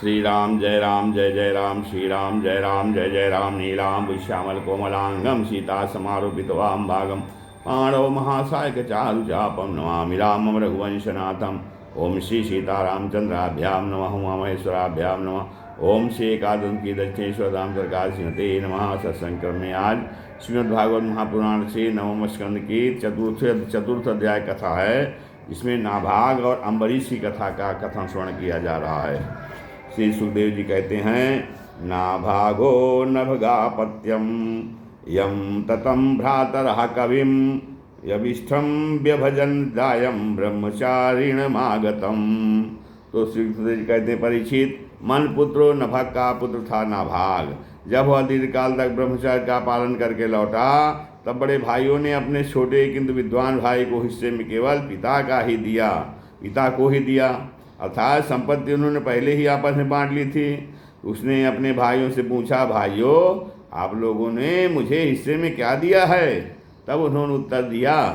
श्री राम जय जय राम श्री राम जय जय राम नीलाम श्यामल कोमलांगम सीता समारोपित वाम भागम पाणव महासायक चारुचापम नमामि रामम रघुवंशनाथम। ओम श्री सीतारामचंद्राभ्याम नमः उमामहेश्वराभ्याम नमः। ओम श्री एकादशी दक्षिणेश्वर धाम सरकार सिंहते नमः। सत्संग में आज श्रीमद्भागवत महापुराण से नवम स्कंद की चतुर्थ अध्याय कथा है। इसमें नाभाग और अम्बरीश की कथा का कथन श्रवण किया जा रहा है। श्री सुखदेव जी कहते हैं, नाभागो नभगापत्यम यम ततम भ्रातरः कविम यविष्ठम व्यभजन दायम ब्रह्मचारिण मागतम। तो श्री सुखदेव जी कहते हैं, परीक्षित, मन पुत्रो नभग का पुत्र था नाभाग। जब वह दीर्घ काल तक ब्रह्मचार्य का पालन करके लौटा, तब बड़े भाइयों ने अपने छोटे किंतु विद्वान भाई को हिस्से में केवल पिता को ही दिया, अर्थात संपत्ति उन्होंने पहले ही आपस में बांट ली थी। उसने अपने भाइयों से पूछा, भाइयों आप लोगों ने मुझे हिस्से में क्या दिया है? तब उन्होंने उत्तर दिया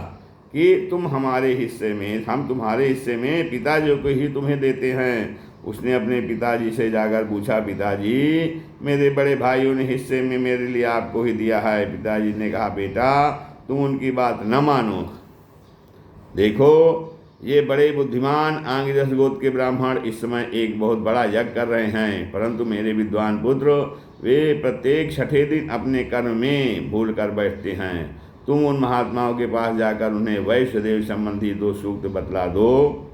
कि तुम हमारे हिस्से में, हम तुम्हारे हिस्से में पिताजी को ही तुम्हें देते हैं। उसने अपने पिताजी से जाकर पूछा, पिताजी मेरे बड़े भाइयों ने हिस्से में मेरे लिए आपको ही दिया है। पिताजी ने कहा, बेटा तुम उनकी बात न मानो। देखो ये बड़े बुद्धिमान आंगिरस गोत्र के ब्राह्मण इस समय एक बहुत बड़ा यज्ञ कर रहे हैं, परंतु मेरे विद्वान पुत्र वे प्रत्येक छठे दिन अपने कर्म में भूल कर बैठते हैं। तुम उन महात्माओं के पास जाकर उन्हें वैष्णदेव संबंधी 2 सूक्त बतला दो।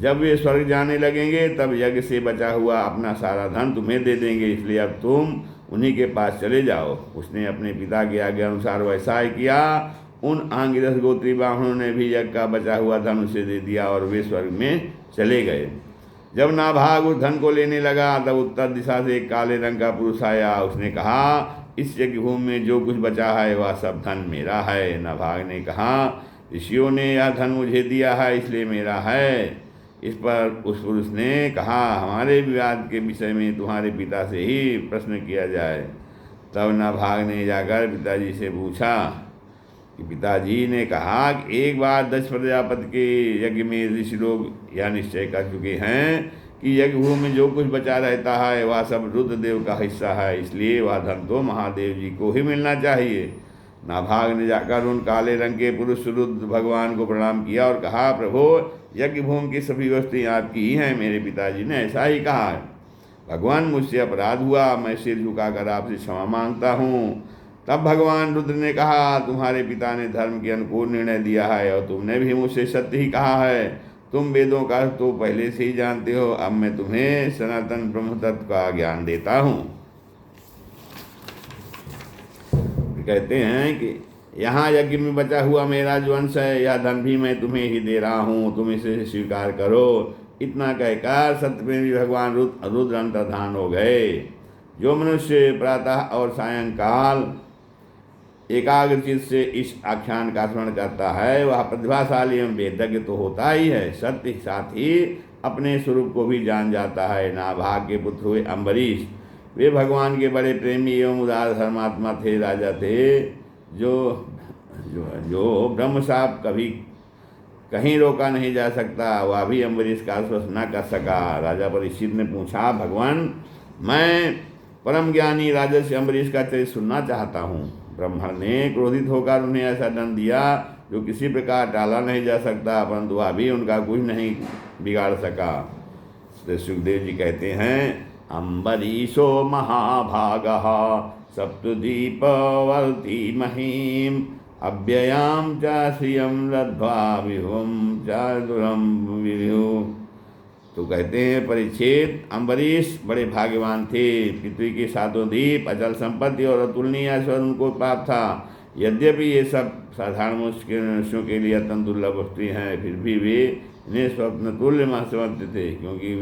जब वे स्वर्ग जाने लगेंगे तब यज्ञ से बचा हुआ अपना सारा धन तुम्हें दे देंगे, इसलिए अब तुम उन्हीं के पास चले जाओ। उसने अपने पिता के आज्ञा अनुसार वैसा ही किया। उन आंगिरस गोत्री ब्राह्मणों ने भी यज्ञ का बचा हुआ धन उसे दे दिया और वे स्वर्ग में चले गए। जब नाभाग उस धन को लेने लगा, तब उत्तर दिशा से एक काले रंग का पुरुष आया। उसने कहा, इस यज्ञ भूमि में जो कुछ बचा है वह सब धन मेरा है। नाभाग ने कहा, ऋषियों ने यह धन मुझे दिया है इसलिए मेरा है। इस पर उस पुरुष ने कहा, हमारे विवाद के विषय में तुम्हारे पिता से ही प्रश्न किया जाए। तब नाभाग ने जाकर पिताजी से पूछा कि पिताजी ने कहा कि एक बार 10 प्रजापति के यज्ञ में ऋषि लोग यह निश्चय कर चुके हैं कि यज्ञ भूमि में जो कुछ बचा रहता है वह सब रुद्रदेव का हिस्सा है, इसलिए वह धन तो महादेव जी को ही मिलना चाहिए। नाभाग ने जाकर उन काले रंग के पुरुष रुद्र भगवान को प्रणाम किया और कहा, प्रभु यज्ञ भूमि की सभी वस्तुएं आपकी ही हैं, मेरे पिताजी ने ऐसा ही कहा है। भगवान मुझसे अपराध हुआ, मैं सिर झुकाकर आपसे क्षमा मांगता हूँ। तब भगवान रुद्र ने कहा, तुम्हारे पिता ने धर्म के अनुकूल निर्णय दिया है और तुमने भी मुझसे सत्य ही कहा है। तुम वेदों का तो पहले से ही जानते हो, अब मैं तुम्हें सनातन ब्रह्म तत्व का ज्ञान देता हूँ। कहते हैं कि यहाँ यज्ञ में बचा हुआ मेरा जो अंश है, यह धन भी मैं तुम्हें ही दे रहा हूँ, तुम इसे स्वीकार करो। इतना कहकर सत्यप्रेमी भगवान रुद्र अंतर्धान हो गए। जो मनुष्य प्रातः और सायंकाल एकाग्रचित से इस आख्यान का स्मरण करता है वह प्रतिभाशाली एवं वेदज्ञ तो होता ही है, सत्य साथ ही अपने स्वरूप को भी जान जाता है। नाभाग के पुत्र हुए अम्बरीश, वे भगवान के बड़े प्रेमी एवं उदार धर्मात्मा थे, राजा थे। जो ब्रह्म साहब कभी कहीं रोका नहीं जा सकता, वह भी अम्बरीश का आश्वासन न कर सका। राजा परीक्षित ने पूछा, भगवान मैं परम ज्ञानी राजर्षि अम्बरीश का चरित्र सुनना चाहता हूँ। ब्राह्मण ने क्रोधित होकर उन्हें ऐसा दंड दिया जो किसी प्रकार टाला नहीं जा सकता, परंतु वह भी उनका कुछ नहीं बिगाड़ सका। सुखदेव जी कहते हैं, अम्बरीशो महाभागः सप्तद्वीपवर्ती महीम अव्ययाम च श्रियं लब्ध्वा विभुं च दुरं विभु। तो कहते हैं, परीक्षित अम्बरीश बड़े भाग्यवान थे। पृथ्वी के 7 द्वीप, अचल संपत्ति और अतुलनीय ऐश्वर्य उनको प्राप्त था। यद्यपि ये सब साधारण मनुष्यों के लिए अत्यंत दुर्लभ वस्तुएं हैं, फिर भी वे इन्हें स्वप्न तुल्य समझते थे, क्योंकि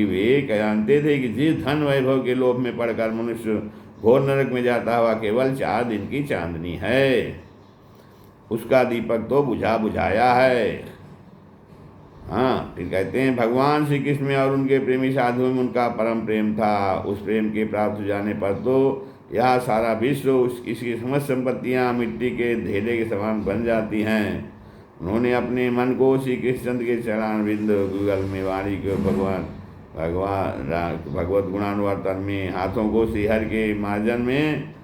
वे जानते थे कि जिस धन वैभव के लोभ में पड़कर मनुष्य घोर नरक में जाता हुआ केवल 4 दिन की चांदनी है, उसका दीपक तो बुझाया है। हाँ, फिर कहते हैं, भगवान श्री कृष्ण में और उनके प्रेमी साधुओं में उनका परम प्रेम था। उस प्रेम के प्राप्त हो जाने पर तो यह सारा विश्व इसकी समस्त संपत्तियाँ मिट्टी के ढेले के समान बन जाती हैं। उन्होंने अपने मन को श्री कृष्णचंद्र के चरणारविंद युगल में, वाणी के भगवत गुणानुवर्तन में, हाथों को श्रीहरि के मार्जन में,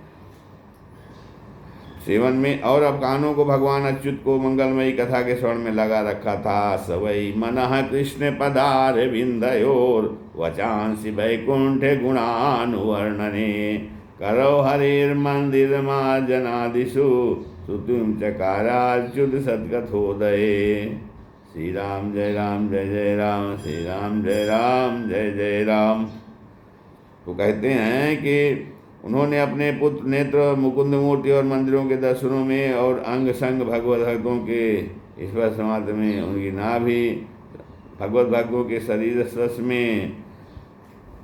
सेवन में, और अब कानों को भगवान अच्युत को मंगलमयी कथा के स्वर्ण में लगा रखा था। सवै मनः कृष्ण पदार विंदयोर वचांसि वैकुंठ गुणानुवर्णने, करो हरिर्मंदिर मार्जनादिषु श्रुतिं चकाराच्युत सद्गतोदये। श्री राम जय राम जय जय राम, श्री राम जय राम जय जय राम। तो कहते हैं कि उन्होंने अपने पुत्र नेत्र मुकुंद मूर्ति और मंदिरों के दर्शनों में और अंग संग भगवत भक्तों के स्पर्श मात्र में, उनकी नाभि भगवत भक्तों के शरीर स्पर्श में,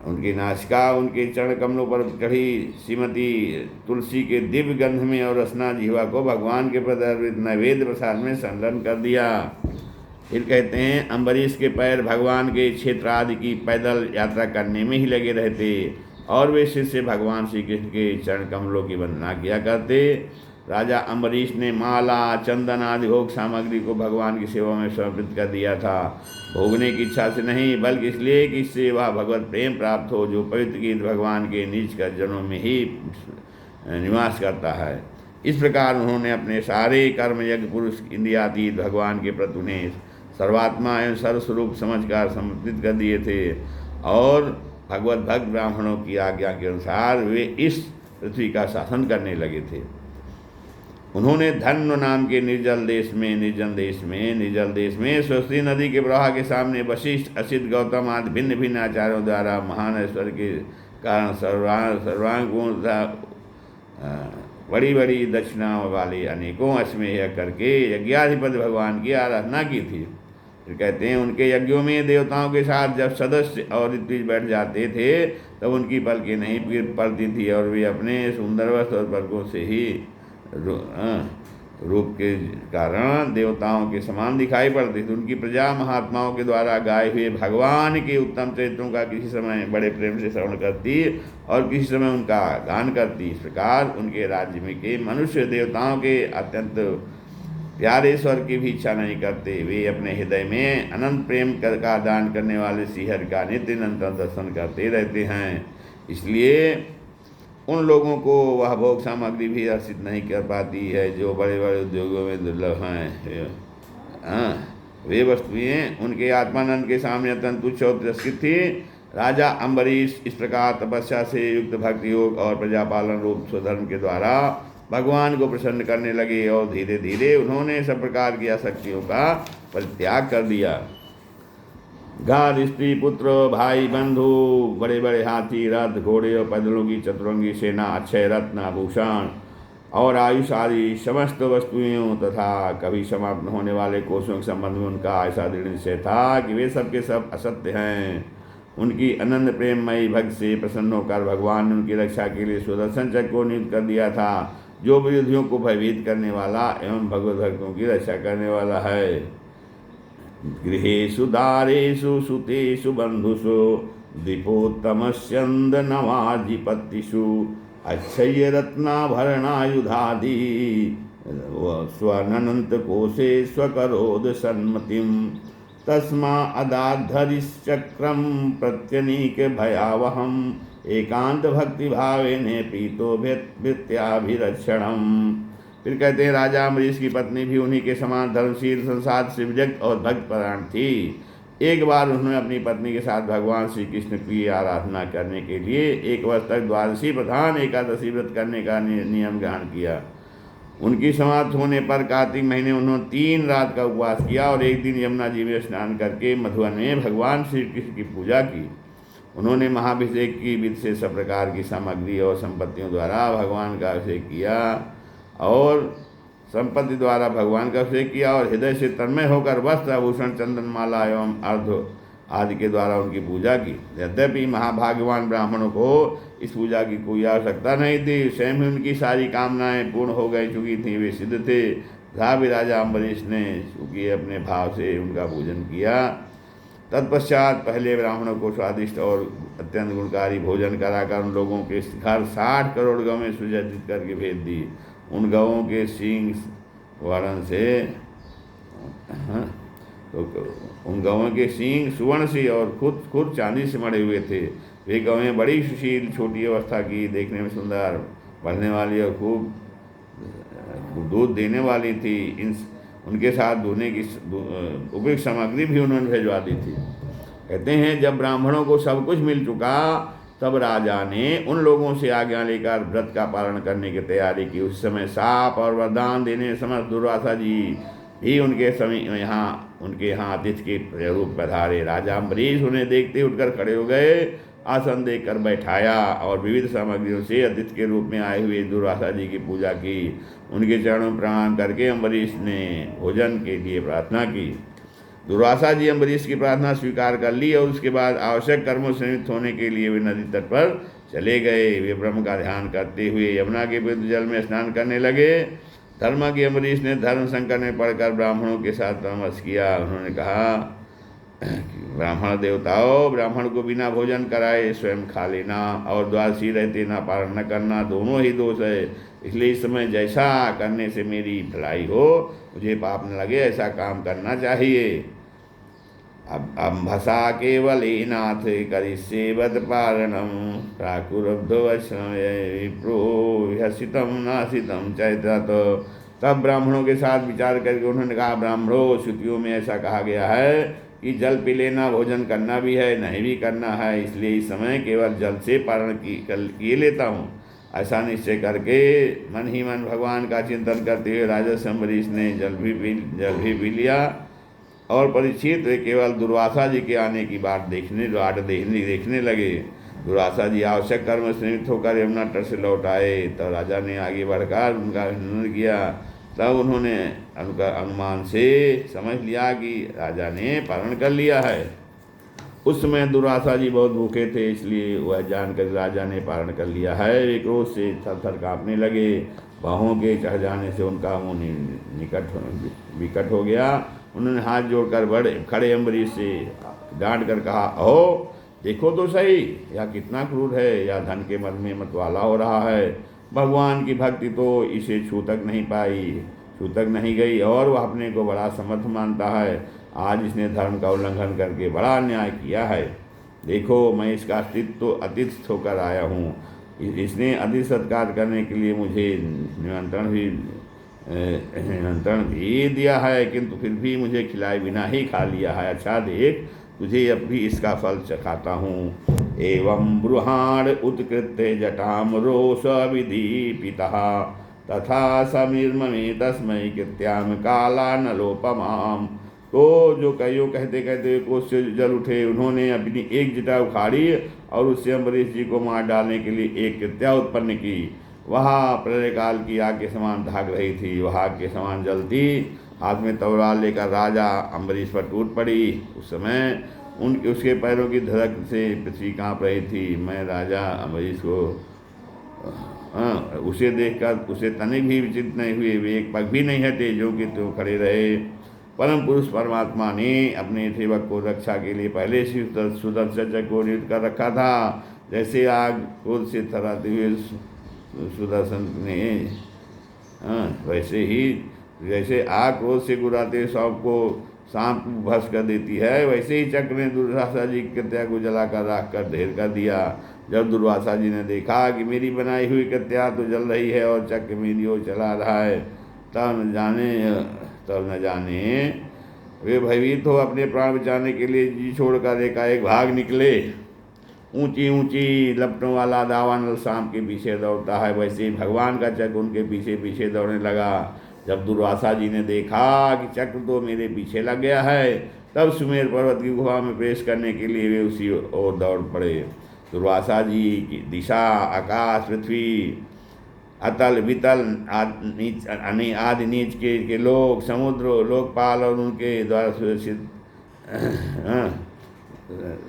उनकी नासिका उनके चरण कमलों पर चढ़ी श्रीमती तुलसी के दिव्य गंध में, और रसना जीवा को भगवान के प्रति नैवेद्य प्रसाद में संलग्न कर दिया। फिर कहते हैं अम्बरीश के पैर भगवान के क्षेत्र आदि की पैदल यात्रा करने में ही लगे रहते, और वे शिष्य भगवान श्री कृष्ण के चरण कमलों की वंदना किया करते। राजा अम्बरीश ने माला चंदन आदि भोग सामग्री को भगवान की सेवा में समर्पित कर दिया था, भोगने की इच्छा से नहीं, बल्कि इसलिए कि इससे वह भगवत प्रेम प्राप्त हो, जो पवित्र गीत भगवान के नीच कर जनों में ही निवास करता है। इस प्रकार उन्होंने अपने सारे कर्म यज्ञ पुरुष इंद्रियातीत भगवान के प्रति उन्हें सर्वात्मा एवं सर्वस्वरूप समझकर समर्पित कर दिए थे, और भगवत भक्त ब्राह्मणों की आज्ञा के अनुसार वे इस पृथ्वी का शासन करने लगे थे। उन्होंने धन्व नाम के निर्जल देश में सरस्वती नदी के प्रवाह के सामने वशिष्ठ, असित, गौतम आदि भिन्न भिन्न आचार्यों द्वारा महान ऐश्वर्य के कारण सर्वांग बड़ी बड़ी दक्षिणा वाले अनेकों अश्वमेध करके यज्ञाधिपति भगवान की आराधना की थी। फिर कहते हैं उनके यज्ञों में देवताओं के साथ जब सदस्य और ऋत्विज बैठ जाते थे तब उनकी पलकें नहीं पड़ती थी, और वे अपने सुंदर वस्त्र और पलकों से ही रूप के कारण देवताओं के समान दिखाई पड़ती थी। उनकी प्रजा महात्माओं के द्वारा गाए हुए भगवान के उत्तम चरित्रों का किसी समय बड़े प्रेम से श्रवण करती और किसी समय उनका गान करती। इस प्रकार उनके राज्य में के मनुष्य देवताओं के अत्यंत प्यारे स्वर की भी इच्छा नहीं करते। वे अपने हृदय में अनंत प्रेम का दान करने वाले श्रीहरि का नित्य निरंतर दर्शन करते रहते हैं। इसलिए उन लोगों को वह भोग सामग्री भी हर्षित नहीं कर पाती है जो बड़े बड़े उद्योगों में दुर्लभ हैं। वे वस्तुएं उनके आत्मानंद के सामने अत्यंत तुच्छ और तिरस्कृत थी। राजा अम्बरीश इस प्रकार तपस्या से युक्त भक्ति योग और प्रजापालन रूप स्वधर्म के द्वारा भगवान को प्रसन्न करने लगे, और धीरे धीरे उन्होंने सब प्रकार की आसक्तियों का परित्याग कर दिया। घर, स्त्री, पुत्र, भाई, बंधु, बड़े बड़े हाथी, रथ, घोड़े और पैदलों की चतुरंगी सेना, अक्षय रत्न, आभूषण और आयुष आदि समस्त वस्तुओं तथा कभी समाप्त होने वाले कोषों के संबंध में उनका ऐसा दृढ़ निश्चय था कि वे सबके सब असत्य हैं। उनकी अनंत प्रेममयी भक्त से प्रसन्न होकर भगवान ने उनकी रक्षा के लिए सुदर्शन चक्र को नियुक्त कर दिया था, जो विरोधियों को भयभीत करने वाला एवं भगवत भक्तों की रक्षा करने वाला है। गृहेषु दारेषु सुतेषु बंधुषु दीपोत्तमस्यंद नवाजिपत्तिषु अक्षय रत्नाभरणायुधादि स्वर्णनंत कोशे स्वकरोद सन्मतिम तस्मा अदाधरिश्चक्रम प्रत्यनीक भयावहम एकांत भक्ति भावेने पीतो भृत्याभिरक्षणम। फिर कहते हैं राजा अम्बरीश की पत्नी भी उन्हीं के समान धर्मशील, संसार से विजक्त और भक्त परायण थी। एक बार उन्होंने अपनी पत्नी के साथ भगवान श्री कृष्ण की आराधना करने के लिए 1 वर्ष तक द्वादशी प्रधान एकादशी व्रत करने का नियम ग्रहण किया। उनकी समाप्त होने पर कार्तिक महीने उन्होंने 3 रात का उपवास किया और एक दिन यमुना जी में स्नान करके मधुवन में भगवान श्री कृष्ण की पूजा की। उन्होंने महाभिषेक की विधि से सब प्रकार की सामग्री और संपत्तियों द्वारा भगवान का अभिषेक किया और हृदय से तन्मय होकर वस्त्र, आभूषण, चंदन, माला एवं अर्घ आदि के द्वारा उनकी पूजा की। यद्यपि महाभाग्यवान ब्राह्मणों को इस पूजा की कोई आवश्यकता नहीं थी, स्वयं ही उनकी सारी कामनाएं पूर्ण हो गई चुकी थी, वे सिद्ध थे। तथा भी राजा अम्बरीश ने चूँकि अपने भाव से उनका पूजन किया। तत्पश्चात पहले ब्राह्मणों को स्वादिष्ट और अत्यंत गुणकारी भोजन कराकर उन लोगों के घर 60 करोड़ गवें सुसज्जित करके भेज दी। उन गवों के सींग वर्णन से हाँ, तो उन गौों के सींग सुवर्ण से और खुद खुद चांदी से मढ़े हुए थे। वे गौएं बड़ी सुशील, छोटी अवस्था की, देखने में सुंदर, बढ़ने वाली और खूब दूध देने वाली थी। इन उनके साथ धोने की उपयुक्त सामग्री भी उन्होंने भिजवा दी थी। कहते हैं जब ब्राह्मणों को सब कुछ मिल चुका तब राजा ने उन लोगों से आज्ञा लेकर व्रत का पालन करने की तैयारी की। उस समय साप और वरदान देने समर्थ दुर्वासा जी भी उनके यहाँ अतिथि के रूप पधारे। राजा अम्बरीश उन्हें देखते उठकर खड़े हो गए, आसन देकर बैठाया और विविध सामग्रियों से अतिथि के रूप में आए हुए दुर्वासा जी की पूजा की। उनके चरणों में प्रणाम करके अम्बरीश ने भोजन के लिए प्रार्थना की। दुर्वासा जी अम्बरीश की प्रार्थना स्वीकार कर ली और उसके बाद आवश्यक कर्मों से निवृत्त होने के लिए वे नदी तट पर चले गए। वे ब्रह्म का ध्यान करते हुए यमुना के पवित्र जल में स्नान करने लगे। धर्मज्ञ अम्बरीश ने धर्म संकट में पढ़कर ब्राह्मणों के साथ परामर्श किया। उन्होंने कहा ब्राह्मण देवताओं, ब्राह्मण को बिना भोजन कराए स्वयं खा लेना और द्वादशी रहते ना पारण न करना दोनों ही दोष है। इसलिए इस समय जैसा करने से मेरी भलाई हो, मुझे पाप न लगे, ऐसा काम करना चाहिए। अब अम्भसा केवल नाथ करिष्ये वद पारणम प्राकुरब्धो विप्रो हसितम नासितम चैत्रत। तब ब्राह्मणों के साथ विचार करके उन्होंने कहा ब्राह्मणों, श्रुतियों में ऐसा कहा गया है कि जल पी लेना भोजन करना भी है, नहीं भी करना है, इसलिए इस समय केवल जल से पारण किए लेता हूँ। ऐसा निश्चय करके मन ही मन भगवान का चिंतन करते हुए राजा अम्बरीश ने जल भी पी लिया और परीक्षित केवल दुर्वासा जी के आने की बात देखने लगे। दुर्वासा जी आवश्यक कर्म से निवृत्त होकर यमुना तट से लौट आए। तब राजा ने आगे बढ़कर उनका अभिनंदन किया। तब उन्होंने अनुमान से समझ लिया कि राजा ने पारण कर लिया है। उस समय दुर्वासा जी बहुत भूखे थे, इसलिए वह जानकर राजा ने पारण कर लिया है। वे क्रोध से थर-थर काँपने लगे। बाहों के चढ़ जाने से उनका मुँह विकट हो गया। उन्होंने हाथ जोड़कर खड़े अम्बरीश से डांट कर कहा, अहो देखो तो सही, यह कितना क्रूर है, यह धन के मद में मतवाला हो रहा है। भगवान की भक्ति तो इसे छू तक नहीं गई और वह अपने को बड़ा समर्थ मानता है। आज इसने धर्म का उल्लंघन करके बड़ा अन्याय किया है। देखो मैं इसका अतिथि होकर आया हूँ। इसने अतिथि सत्कार करने के लिए मुझे निमंत्रण भी दिया है, किंतु फिर भी मुझे खिलाए बिना ही खा लिया है। अच्छा देख, तुझे अब भी इसका फल चखाता हूँ। एवं ब्रुहाण उत्कृत्य जटाम रोष विदीपितः तथा समीर्मे तस्मै कृत्याम काला नलोपमाम। तो जो कईयों कहते कहते कोस से जल उठे, उन्होंने अपनी एक जटा उखाड़ी और उससे अम्बरीश जी को मार डालने के लिए एक कृत्या उत्पन्न की। वहाँ प्रलय काल की आग के समान धाग रही थी, वह आग के समान जलती। हाथ में तलवार लेकर राजा अम्बरीश पर टूट पड़ी। उस समय उसके पैरों की धड़क से पृथ्वी काँप रही थी। मैं राजा अम्बरीश को उसे देखकर उसे तनिक भी विचित्र नहीं हुए। वे एक पग भी नहीं हटे, जो कि तो खड़े रहे। परम पुरुष परमात्मा ने अपने सेवक को रक्षा के लिए पहले से सुदर्शन चक्र को नियुक्त कर रखा था। जैसे आग क्रोध से थर्राते हुए सुदर्शन ने वैसे आग क्रोध से गुराते सबको सांप भस्म कर देती है, वैसे ही चक्र ने दुर्वासा जी की कृत्या को जलाकर राख कर ढेर कर दिया। जब दुर्वासा जी ने देखा कि मेरी बनाई हुई कृत्या तो जल रही है और चक्र मेरी ओर चला रहा है, तब न जाने वे भयभीत हो अपने प्राण बचाने के लिए जी छोड़कर एकाएक भाग निकले। ऊंची ऊंची लपटों वाला दावानल सांप के पीछे दौड़ता है, वैसे ही भगवान का चक्र उनके पीछे पीछे दौड़ने लगा। जब दुर्वासा जी ने देखा कि चक्र तो मेरे पीछे लग गया है, तब सुमेर पर्वत की गुफा में प्रवेश करने के लिए वे उसी ओर दौड़ पड़े। दुर्वासा जी की दिशा आकाश, पृथ्वी, अतल वितल आदि नीच के लोक, समुद्र, लोकपाल और उनके द्वारा सुरक्षित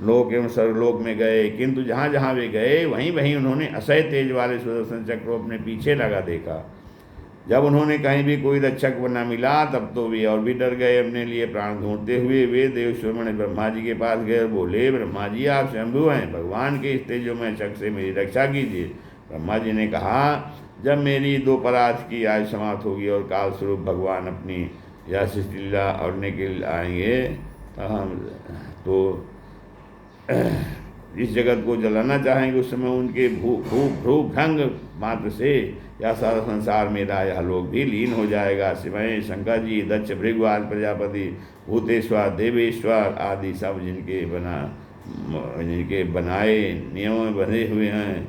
लोक एवं सर्वलोक में गए, किंतु जहाँ जहाँ वे गए वहीं वहीं उन्होंने असह्य तेज वाले सुदर्शन चक्र को अपने पीछे लगा देखा। जब उन्होंने कहीं भी कोई रक्षक न मिला तब तो वे और भी डर गए। अपने लिए प्राण ढूंढते हुए वे देवश्रमण ब्रह्मा जी के पास गए और बोले, ब्रह्मा जी आप स्वयंभू हैं, भगवान के इस तेजोमय चक्र से मेरी रक्षा कीजिए। ब्रह्मा जी ने कहा, जब मेरी 2 परात की आयु समाप्त होगी और काल स्वरूप भगवान अपनी या सृष्टि लीला औरने के लिए आएंगे हम तो इस जगत को जलाना चाहेंगे, उस समय उनके भ्रू भंग मात्र से यह सारा संसार मेरा यह लोग भी लीन हो जाएगा। शिवय शंकर जी, दक्ष, भृगवान, प्रजापति, भूतेश्वर, देवेश्वर आदि सब जिनके बनाए नियमों में बंधे हुए हैं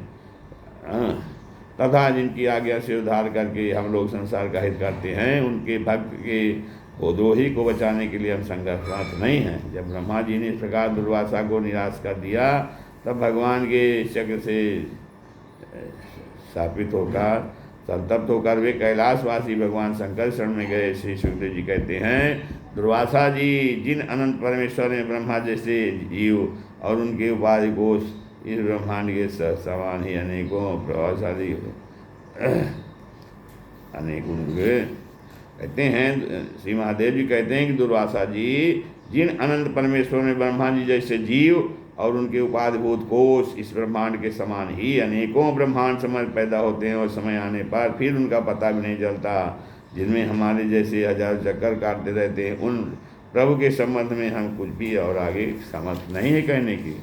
तथा जिनकी आज्ञा से उद्धार करके हम लोग संसार का हित करते हैं, उनके भक्त के द्रोही को बचाने के लिए हम संघर्षरत नहीं हैं। जब ब्रह्मा जी ने इस प्रकार दुर्वासा को निराश कर दिया, तब भगवान के चक्र से स्थापित होकर संतप्त होकर वे कैलाशवासी भगवान शंकर शरण में गए। श्री सुखदेव जी कहते हैं, दुर्वासा जी, जिन अनंत परमेश्वर ने ब्रह्मा जैसे जीव और उनके उपाधि कोष इस ब्रह्मांड के समान ही अनेकों प्रभावशाली अनेक उनके कहते हैं। श्री महादेव जी कहते हैं कि दुर्वासा जी, जिन अनंत परमेश्वर में ब्रह्मा जी जैसे जीव और उनके उपाधिभूत कोष इस ब्रह्मांड के समान ही अनेकों ब्रह्मांड समय पैदा होते हैं और समय आने पर फिर उनका पता भी नहीं चलता, जिनमें हमारे जैसे हजार चक्कर काटते रहते हैं, उन प्रभु के संबंध में हम कुछ भी और आगे समर्थ नहीं है कहने की।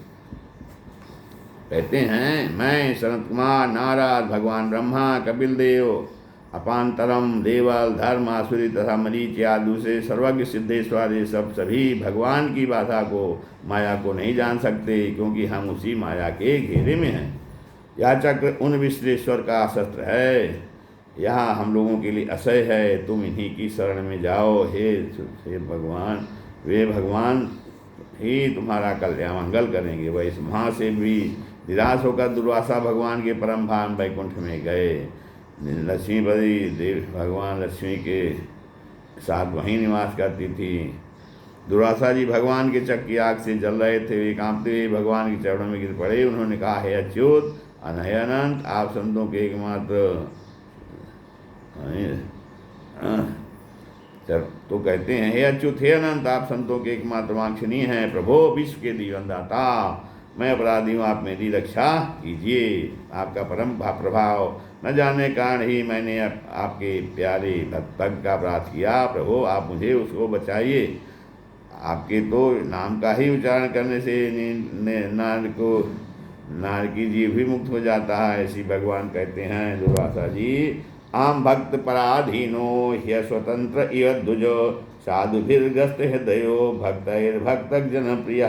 कहते हैं, मैं सनत कुमार, नारद, भगवान ब्रह्मा, कपिल देव, अपांतरम, देवल, धर्म, आसुरी तथा मरीच या दूसरे सर्वज्ञ सिद्धेश्वर ये सभी भगवान की भाषा को, माया को नहीं जान सकते, क्योंकि हम उसी माया के घेरे में हैं। यह चक्र उन विश्वेश्वर का शस्त्र है, यह हम लोगों के लिए असह्य है। तुम इन्हीं की शरण में जाओ। हे भगवान, वे भगवान ही तुम्हारा कल्याण मंगल करेंगे। वह इस महा से भी निराश होकर दुर्वासा भगवान के परम धाम वैकुंठ में गए। लक्ष्मीपति देव भगवान लक्ष्मी के साथ वहीं निवास करती थी। दुर्वासा जी भगवान के चक्र की आग से जल रहे थे। वे कांपते हुए भगवान के चरणों में गिर पड़े। उन्होंने कहा, हे अच्युत, हे अनंत, आप संतों के एकमात्र तो कहते हैं, हे अच्युत, हे अनंत, आप संतों के एकमात्र वांछनीय हैं। प्रभो, विश्व के दिवंदाता, मैं अपराधी हूँ, आप मेरी रक्षा कीजिए। आपका परम प्रभाव न जानने कारण ही मैंने आपके प्यारे भक्त का अपराध किया। प्रभु, आप मुझे उसको बचाइए। आपके तो नाम का ही उच्चारण करने से नार की जीव भी मुक्त हो जाता है। ऐसी भगवान कहते हैं, दुर्वासा जी, आम भक्त पराधीनो ह्य स्वतंत्र इव द्विज साधुभिर्ग्रस्त हृदयो भक्त जन प्रिय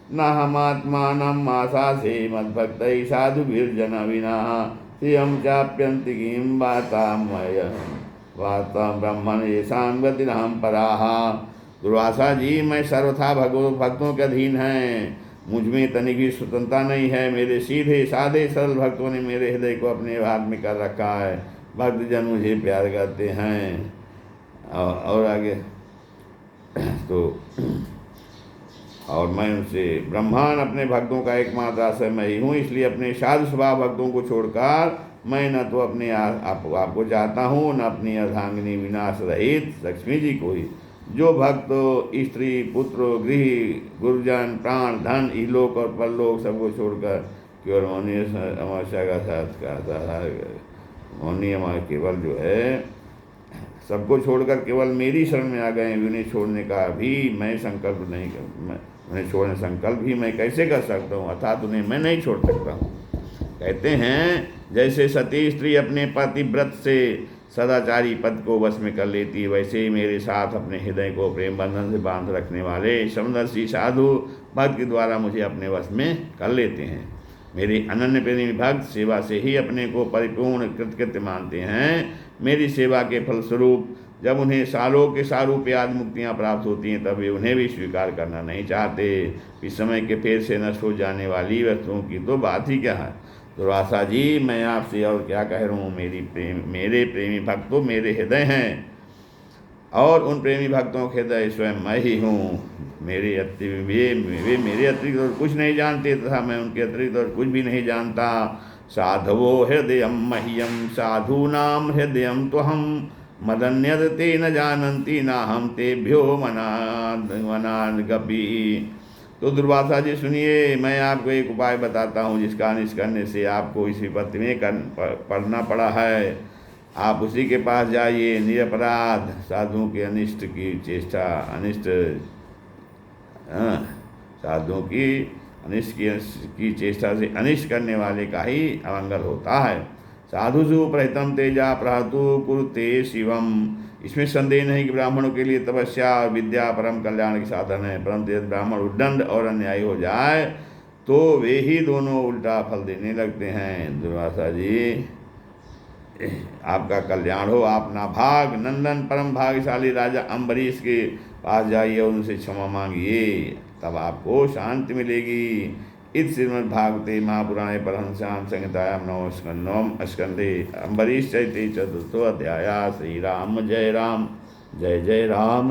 न हमात्मानम् आशासे मद्भक्त साधुभिर्जन विना श्रियं चाप्यन्ति किं वातां ब्रह्मण येषां गतिरहं पराः। दुर्वासा जी, मैं सर्वथा भक्तों के अधीन हैं, मुझ में तनिक भी स्वतंत्रता नहीं है। मेरे सीधे साधे सरल भक्तों ने मेरे हृदय को अपने हाथ में कर रखा है। भक्तजन मुझे प्यार करते हैं। और आगे तो और मैं उनसे ब्रह्मांड अपने भक्तों का एकमात्र आश्रय मैं ही हूँ, इसलिए अपने साधु स्वभाव भक्तों को छोड़कर मैं न तो अपने आपको चाहता हूँ, न अपनी अर्धांगिनी विनाश रहित लक्ष्मी जी को ही। जो भक्त स्त्री, पुत्र, गृह, गुरुजन, प्राण, धन, इहलोक और परलोक सबको छोड़कर केवल मौनी अमावस्या का साथ मौनी अमावस्या केवल जो है सबको छोड़कर केवल मेरी शरण में आ गए, उन्हें छोड़ने का भी मैं संकल्प नहीं कर, उन्हें छोड़ने संकल्प भी मैं कैसे कर सकता हूँ, अर्थात उन्हें मैं नहीं छोड़ सकता हूँ। कहते हैं, जैसे सती स्त्री अपने पतिव्रत से सदाचारी पद को वश में कर लेती है, वैसे ही मेरे साथ अपने हृदय को प्रेम बंधन से बांध रखने वाले समदर्शी साधु भक्त के द्वारा मुझे अपने वश में कर लेते हैं। मेरे अनन्य प्रेमी भक्त सेवा से ही अपने को परिपूर्ण कृतकृत्य मानते हैं। मेरी सेवा के फलस्वरूप जब उन्हें सालों के सारूप आदि मुक्तियाँ प्राप्त होती हैं, तब वे उन्हें भी स्वीकार करना नहीं चाहते। इस समय के फेर से नष्ट हो जाने वाली वस्तुओं की तो बात ही क्या है। दुर्वासा जी, मैं आपसे और क्या कह रहा हूँ, मेरे प्रेमी भक्त तो मेरे हृदय हैं और उन प्रेमी भक्तों के हृदय स्वयं मैं ही हूँ। वे मेरे अतिरिक्त और कुछ नहीं जानते तथा मैं उनके अतिरिक्त और कुछ भी नहीं जानता। साधवो हृदय मह्यम साधूनाम हृदय तो हम मदन्यत ते न जानन्ति ना हम तेभ्यो मनागपि। तो दुर्वासा जी सुनिए, मैं आपको एक उपाय बताता हूँ जिसका निष्करने से आपको इस विपत्ति में पड़ना पड़ा है। आप उसी के पास जाइए। निरपराध साधुओं के अनिष्ट की चेष्टा अनिष्ट साधुओं की अनिष्ट की चेष्टा से अनिष्ट करने वाले का ही अमंगल होता है। साधुषु प्रहितम तेजा प्रहतु कुरुते शिवम। इसमें संदेह नहीं कि ब्राह्मणों के लिए तपस्या और विद्या परम कल्याण के साधन है, परंतु यदि ब्राह्मण उद्दंड और अन्यायी हो जाए तो वे ही दोनों उल्टा फल देने लगते हैं। दुर्वासा जी, आपका कल्याण हो। आप नाभाग नंदन परम भाग्यशाली राजा अम्बरीश के पास जाइए और उनसे क्षमा मांगिए, तब आपको शांति मिलेगी। इस श्रीमद्भागवते महापुराणे परमहंस्यां संहितायां नवम स्कंधे अम्बरीश चरिते चतुर्थो अध्याय। श्री राम जय राम, जय जय राम।